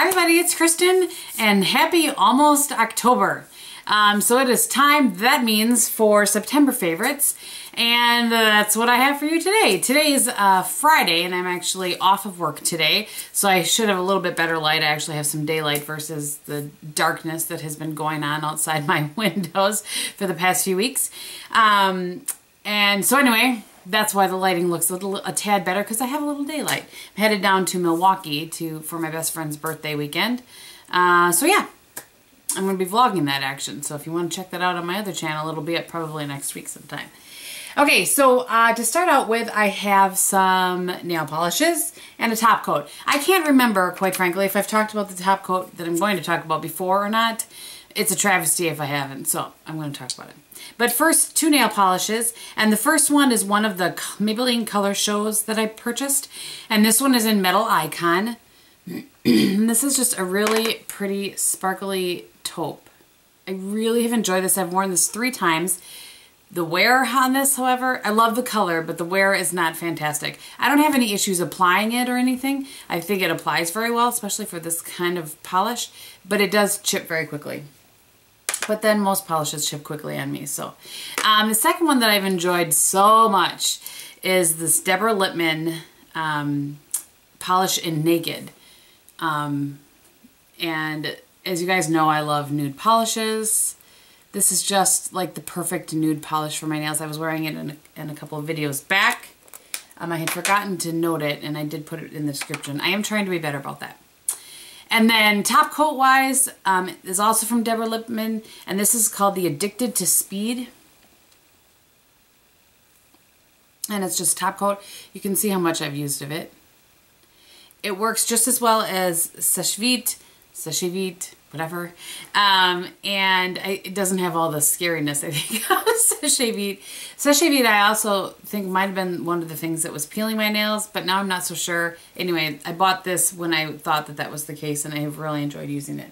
Hi everybody, it's Kristin and happy almost October. So it is time, that means, for September favorites, and that's what I have for you today. Today is Friday and I'm actually off of work today, so I should have a little bit better light. I actually have some daylight versus the darkness that has been going on outside my windows for the past few weeks. And so anyway, that's why the lighting looks a tad better, because I have a little daylight. I'm headed down to Milwaukee for my best friend's birthday weekend. So yeah, I'm going to be vlogging that action. So if you want to check that out on my other channel, it'll be up probably next week sometime. Okay, so to start out with, I have some nail polishes and a top coat. I can't remember, quite frankly, if I've talked about the top coat that I'm going to talk about before or not. It's a travesty if I haven't, so I'm going to talk about it. But first, two nail polishes, and the first one is one of the Maybelline color shows that I purchased, and this one is in Metal Icon. This is just a really pretty sparkly taupe. I really have enjoyed this. I've worn this 3 times. The wear on this, however, I love the color, but the wear is not fantastic. I don't have any issues applying it or anything. I think it applies very well, especially for this kind of polish, but it does chip very quickly. But then most polishes chip quickly on me. So the second one that I've enjoyed so much is this Deborah Lippman polish in Naked. And as you guys know, I love nude polishes. This is just like the perfect nude polish for my nails. I was wearing it in a couple of videos back. I had forgotten to note it, and I did put it in the description. I am trying to be better about that. And then top coat wise is also from Deborah Lippman, and this is called the Addicted to Speed. And it's just top coat. You can see how much I've used of it. It works just as well as CeraVe, whatever. And it doesn't have all the scariness, I think, of CeraVe. CeraVe, I also think might have been one of the things that was peeling my nails, but now I'm not so sure. Anyway, I bought this when I thought that that was the case, and I have really enjoyed using it.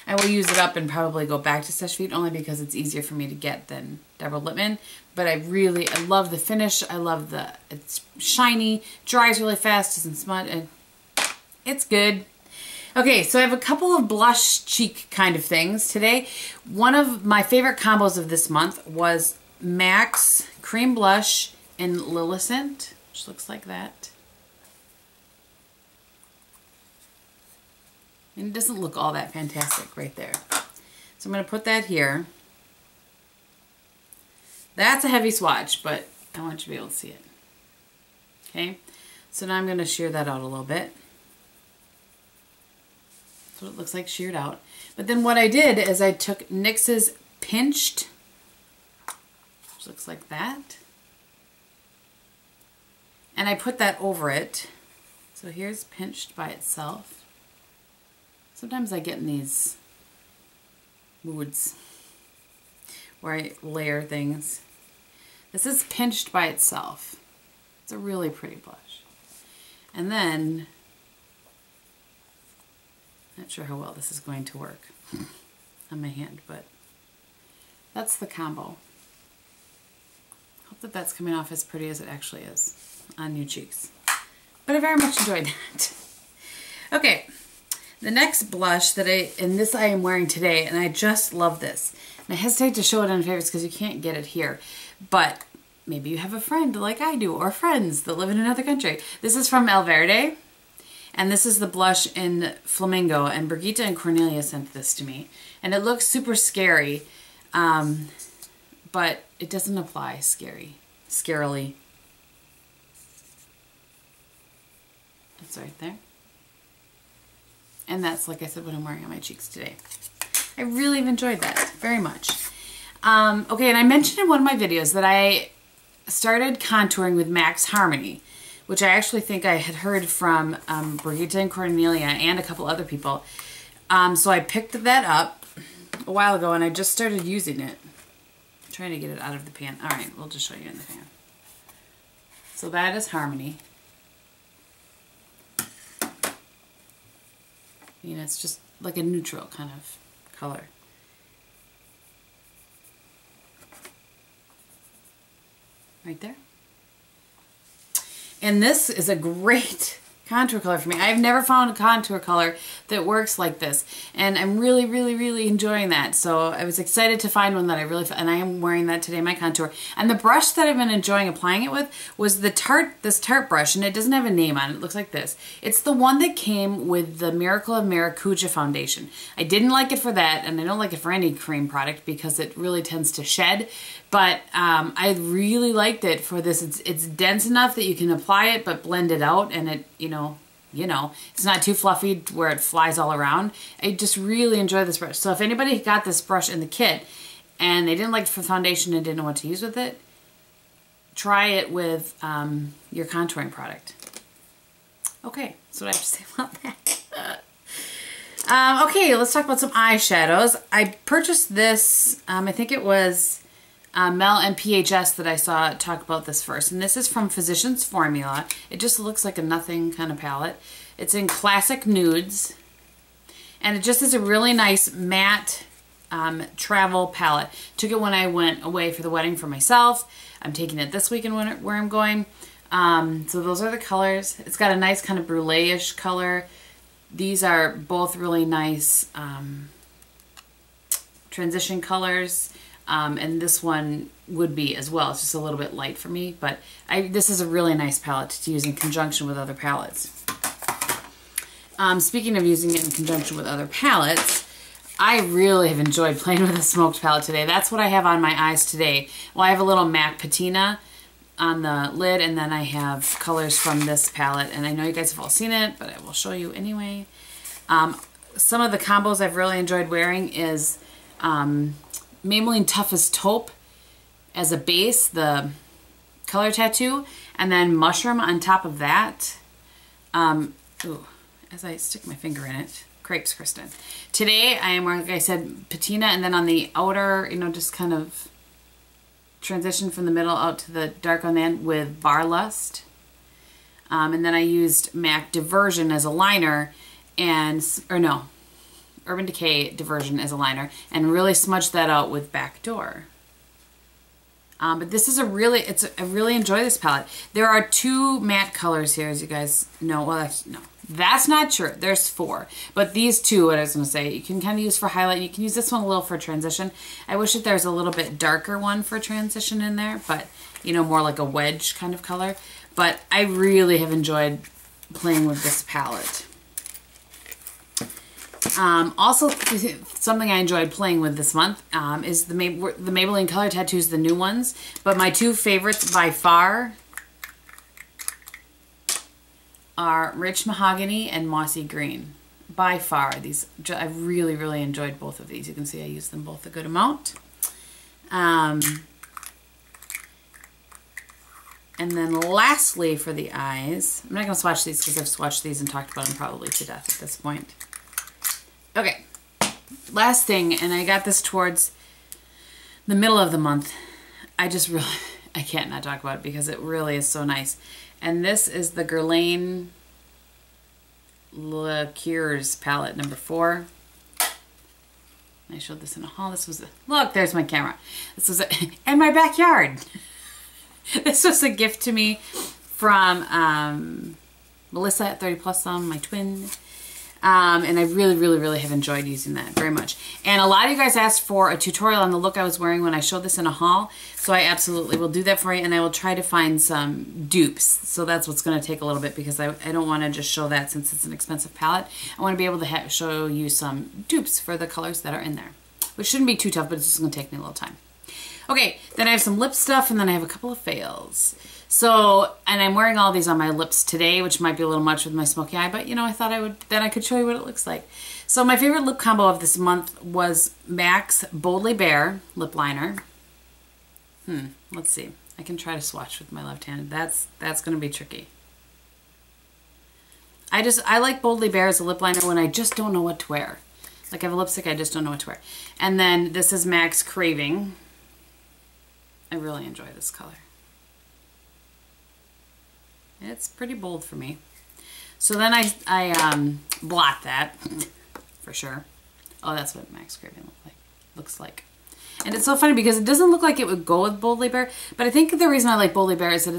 I will use it up and probably go back to CeraVe only because it's easier for me to get than Deborah Lippman. But I love the finish. I love it's shiny, dries really fast, doesn't smudge, and it's good. Okay, so I have a couple of blush cheek kind of things today. One of my favorite combos of this month was MAC's Cream Blush in Lilicent, which looks like that. And it doesn't look all that fantastic right there. So I'm going to put that here. That's a heavy swatch, but I want you to be able to see it. Okay, so now I'm going to shear that out a little bit. That's what it looks like sheared out. But then what I did is I took NYX's Pinched, which looks like that, and I put that over it. So here's Pinched by itself. Sometimes I get in these moods where I layer things. This is Pinched by itself. It's a really pretty blush. And then, not sure how well this is going to work on my hand, but that's the combo. Hope that that's coming off as pretty as it actually is on your cheeks. But I very much enjoyed that. Okay, the next blush that I am wearing today, and I just love this. And I hesitate to show it on favorites because you can't get it here, but maybe you have a friend like I do, or friends that live in another country. This is from Alverde. And this is the blush in Flamingo, and Brigitte and Cornelia sent this to me. And it looks super scary, but it doesn't apply scarily. That's right there. And that's, like I said, what I'm wearing on my cheeks today. I really have enjoyed that very much. Okay, and I mentioned in one of my videos that I started contouring with MAC's Harmony, which I actually think I had heard from Brigitte and Cornelia and a couple other people. So I picked that up a while ago and I just started using it. I'm trying to get it out of the pan. All right, we'll just show you in the pan. So that is Harmony. You know, it's just like a neutral kind of color. Right there. And this is a great contour color for me. I've never found a contour color that works like this, and I'm really, really, really enjoying that. So I was excited to find one that I really, and I am wearing that today, my contour. And the brush that I've been enjoying applying it with was the Tarte, this Tarte brush, and it doesn't have a name on it. It looks like this. It's the one that came with the Miracle of Maracuja foundation. I didn't like it for that, and I don't like it for any cream product because it really tends to shed. But I really liked it for this. It's dense enough that you can apply it but blend it out, and it, you know, it's not too fluffy where it flies all around. I just really enjoy this brush. So if anybody got this brush in the kit and they didn't like it for foundation and didn't know what to use with it, try it with your contouring product. Okay, that's what I have to say about that. Okay, let's talk about some eyeshadows. I purchased this, I think it was Mel and PHS that I saw talk about this first. And this is from Physicians Formula. It just looks like a nothing kind of palette. It's in Classic Nudes. And it just is a really nice matte travel palette. Took it when I went away for the wedding for myself. I'm taking it this weekend where I'm going. So those are the colors. It's got a nice kind of brulee-ish color. These are both really nice transition colors. And this one would be as well. It's just a little bit light for me, but this is a really nice palette to use in conjunction with other palettes. Speaking of using it in conjunction with other palettes, I really have enjoyed playing with a smoked palette today. That's what I have on my eyes today. Well, I have a little matte patina on the lid, and then I have colors from this palette, and I know you guys have all seen it, but I will show you anyway. Some of the combos I've really enjoyed wearing is Maybelline Toughest Taupe as a base, the color tattoo, and then Mushroom on top of that. Ooh, as I stick my finger in it, crepes, Kristin. Today I am wearing, like I said, patina, and then on the outer, you know, just kind of transition from the middle out to the dark on the end with Bar Lust. And then I used MAC Diversion as a liner, Urban Decay Diversion as a liner, and really smudged that out with Backdoor. But this is I really enjoy this palette. There are 2 matte colors here, as you guys know. Well, that's not true. There's 4. But these 2, what I was going to say, you can kind of use for highlight. You can use this one a little for transition. I wish that there was a little bit darker one for transition in there, but, you know, more like a wedge kind of color. But I really have enjoyed playing with this palette. Also, something I enjoyed playing with this month is the Maybelline Color Tattoos, the new ones. But my 2 favorites by far are Rich Mahogany and Mossy Green. By far, I really, really enjoyed both of these. You can see I use them both a good amount. And then lastly for the eyes, I'm not going to swatch these because I've swatched these and talked about them probably to death at this point. Okay, last thing, and I got this towards the middle of the month. I can't not talk about it because it really is so nice. And this is the Guerlain Cuirs palette number 4. I showed this in a haul. Look, there's my camera. This was in my backyard. This was a gift to me from Melissa at 30 Plus Some, my twin. And I really, really, really have enjoyed using that very much. And a lot of you guys asked for a tutorial on the look I was wearing when I showed this in a haul. So I absolutely will do that for you, and I will try to find some dupes. So that's what's going to take a little bit because I don't want to just show that since it's an expensive palette. I want to be able to show you some dupes for the colors that are in there. Which shouldn't be too tough, but it's just going to take me a little time. Okay, then I have some lip stuff, and then I have a couple of fails. So, and I'm wearing all these on my lips today, which might be a little much with my smoky eye, but you know, I thought I could show you what it looks like. So my favorite lip combo of this month was MAC's Boldly Bare lip liner. Let's see. I can try to swatch with my left hand. That's going to be tricky. I like Boldly Bare as a lip liner when I just don't know what to wear. Like I have a lipstick, I just don't know what to wear. And then this is MAC's Craving. I really enjoy this color. It's pretty bold for me. So then I blot that for sure. Oh, that's what MAC's Craving looks like. And it's so funny because it doesn't look like it would go with Boldly Bare, but I think the reason I like Boldly Bare is that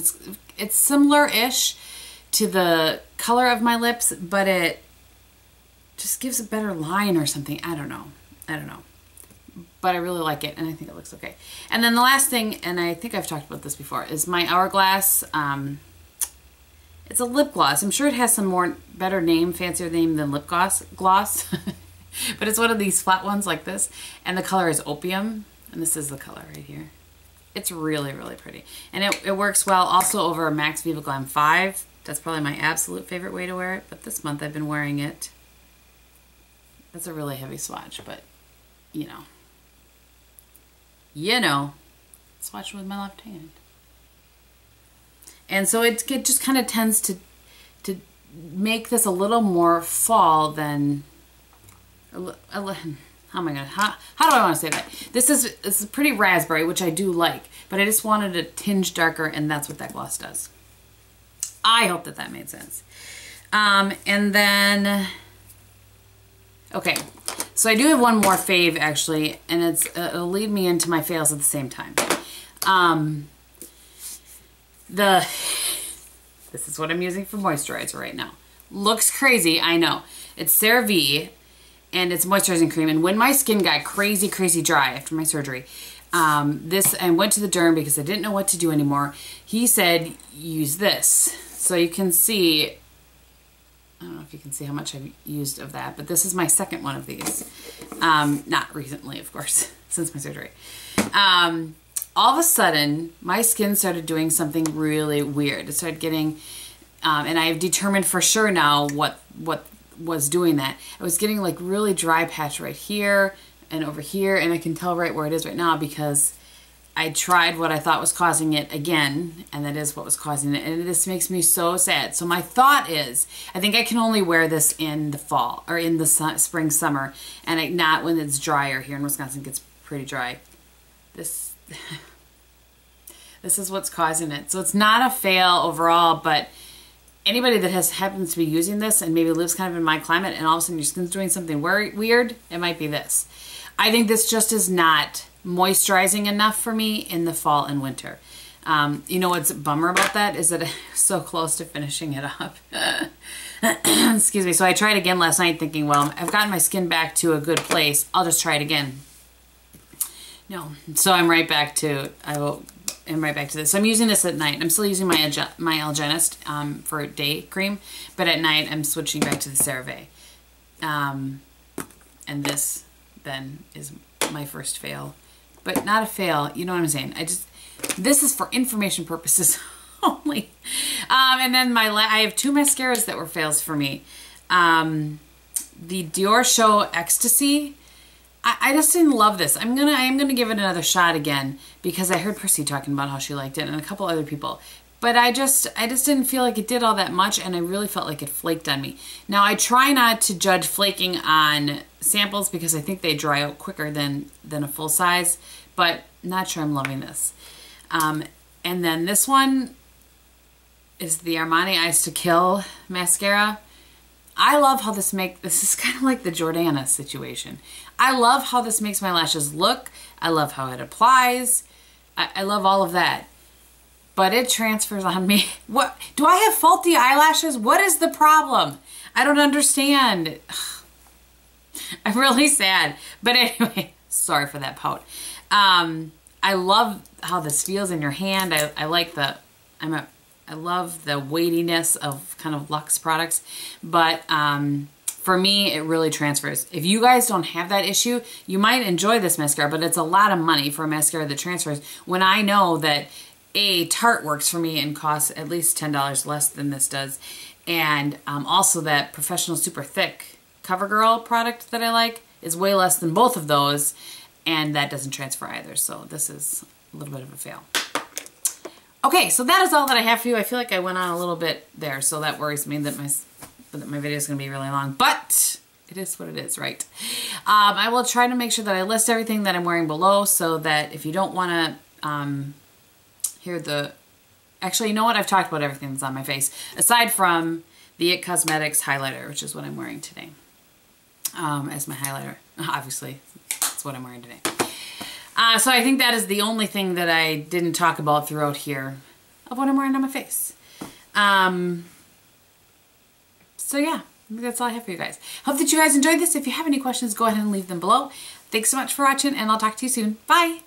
it's similar-ish to the color of my lips, but it just gives a better line or something. I don't know. But I really like it, and I think it looks okay. And then the last thing, and I think I've talked about this before, is my Hourglass. It's a lip gloss. I'm sure it has some better name, fancier name than lip gloss. But it's one of these flat ones like this. And the color is Opium. And this is the color right here. It's really, really pretty. And it works well also over Max Viva Glam 5. That's probably my absolute favorite way to wear it. But this month I've been wearing it. It's a really heavy swatch, but you know, swatching with my left hand. And so it just kind of tends to make this a little more fall than, how do I want to say that? This is pretty raspberry, which I do like, but I just wanted a tinge darker, and that's what that gloss does. I hope that made sense. And then, okay, so I do have one more fave actually, and it'll lead me into my fails at the same time. This is what I'm using for moisturizer right now. Looks crazy, I know. It's CeraVe, and it's moisturizing cream. And when my skin got crazy, crazy dry after my surgery, I went to the derm because I didn't know what to do anymore. He said, use this. So you can see, I don't know if you can see how much I've used of that, but this is my second one of these. Not recently, of course, since my surgery. All of a sudden, my skin started doing something really weird. It started getting, and I have determined for sure now what was doing that. I was getting like really dry patch right here and over here, and I can tell right where it is right now because I tried what I thought was causing it again, and that is what was causing it, and this makes me so sad. So my thought is, I think I can only wear this in the fall, or in the spring, summer, and not when it's drier. Here in Wisconsin it gets pretty dry. This is what's causing it. So it's not a fail overall, but anybody that happens to be using this and maybe lives kind of in my climate and all of a sudden your skin's doing something weird, it might be this. I think this just is not moisturizing enough for me in the fall and winter. You know what's a bummer about that is that I'm so close to finishing it up. Excuse me. So I tried again last night thinking, well, I've gotten my skin back to a good place. I'll just try it again. No. So I'm right back to, this. So I'm using this at night. I'm still using my Algenist for day cream, but at night I'm switching back to the CeraVe. And this then is my first fail, but not a fail. You know what I'm saying? This is for information purposes only. And then I have two mascaras that were fails for me. The Dior Show Extase. I just didn't love this. I am gonna give it another shot again because I heard Prissy talking about how she liked it and a couple other people. But I just didn't feel like it did all that much, and I really felt like it flaked on me. Now I try not to judge flaking on samples because I think they dry out quicker than a full size, but not sure I'm loving this. And then this one is the Armani Eyes to Kill mascara. I love how this is kind of like the Jordana situation. I love how this makes my lashes look. I love how it applies. I love all of that. But it transfers on me. What? Do I have faulty eyelashes? What is the problem? I don't understand. I'm really sad. But anyway, sorry for that pout. I love how this feels in your hand. I like I love the weightiness of kind of luxe products, but for me, it really transfers. If you guys don't have that issue, you might enjoy this mascara, but it's a lot of money for a mascara that transfers when I know that Tarte works for me and costs at least $10 less than this does, and also that Professional Super Thick CoverGirl product that I like is way less than both of those, and that doesn't transfer either, so this is a little bit of a fail. Okay, so that is all that I have for you. I feel like I went on a little bit there, so that worries me that my video is going to be really long. But it is what it is, right? I will try to make sure that I list everything that I'm wearing below so that if you don't want to hear the... Actually, you know what? I've talked about everything that's on my face, aside from the IT Cosmetics highlighter, which is what I'm wearing today as my highlighter. Obviously, that's what I'm wearing today. So I think that is the only thing that I didn't talk about throughout here of what I'm wearing on my face. So yeah, that's all I have for you guys. Hope that you guys enjoyed this. If you have any questions, go ahead and leave them below. Thanks so much for watching, and I'll talk to you soon. Bye!